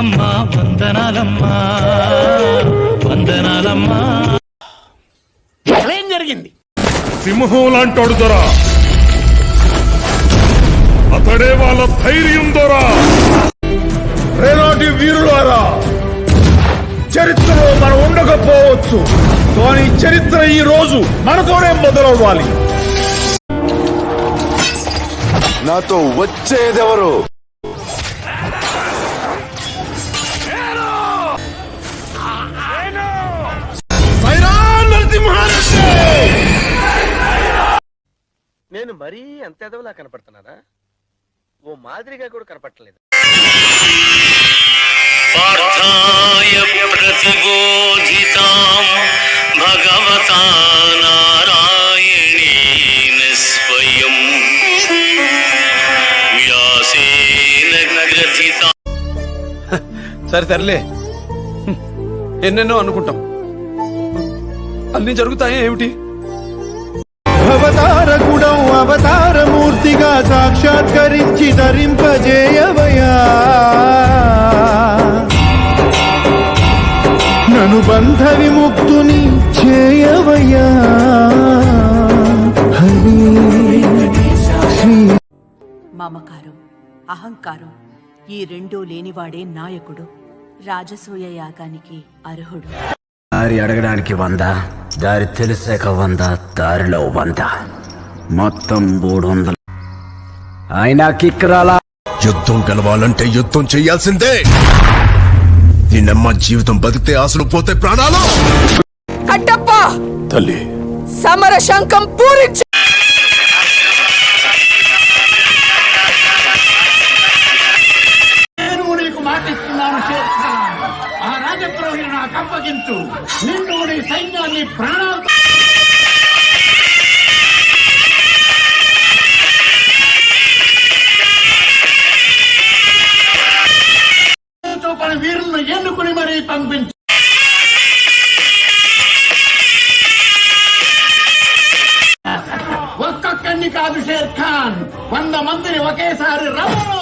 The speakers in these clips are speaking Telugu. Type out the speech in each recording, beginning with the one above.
అమ్మా వందనాలమ్మా వందనాలమ్మా. ఏం జరిగింది? సింహం లాంటోడు దొరా, అతడే వాళ్ళ ధైర్యం దొరా. రేనాటి వీరులారా, చరిత్రలో మనం ఉండకపోవచ్చు, కానీ చరిత్ర ఈ రోజు మనతోనే మొదలవ్వాలి. నాతో వచ్చేదెవరు? నేను మరీ అంత ఎదవలా కనపడుతున్నానా? ఓ మాదిరిగా కూడా కనపడలేదు. పార్థాయ ప్రతిబోధితాం భగవతా నారాయణేన స్వయం వ్యాసేన గ్రథితా. సరే తరలే, ఎన్నెన్నో అనుకుంటాం, అన్ని జరుగుతాయా ఏమిటి? అవతారకుడం అవతారమూర్తిగా సాక్షాత్కరించి ధరింపజేయవయా, నను బంధ విముక్తుని చేయవయా. హరి శ్రీ. మమకారం, అహంకారం ఈ రెండూ లేనివాడే నాయకుడు, రాజసూయ యాగానికి అర్హుడు. దారి అడగడానికి 100, దారి తెలిసాక 100, దారిలో 100, మొత్తం 300. అయినా కిక్రాలా. యుద్ధం గెలవాలంటే యుద్ధం చెయ్యాల్సిందే. దీనమ్మ జీవితం బతికితే ఆశలు పోతే ప్రాణాలు. కట్టప్ప తల్లి, సమర శంఖం పూరించు. నేను నీకు మాటిస్తున్నాను షేర్ ఖాన్, ఆ రాజద్రోహిని నాకు అప్పగించు. నిన్ను నీ సైన్యాన్ని ప్రాణాలతో చూపని వీరులను ఎన్నుకుని మరీ పంపించు. ఒక్కొక్కడిని కాదు షేర్ ఖాన్, 100 మందిని ఒకేసారి రమ్మను.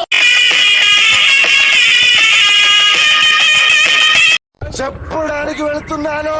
చెప్పడానికి వెళుతున్నాను.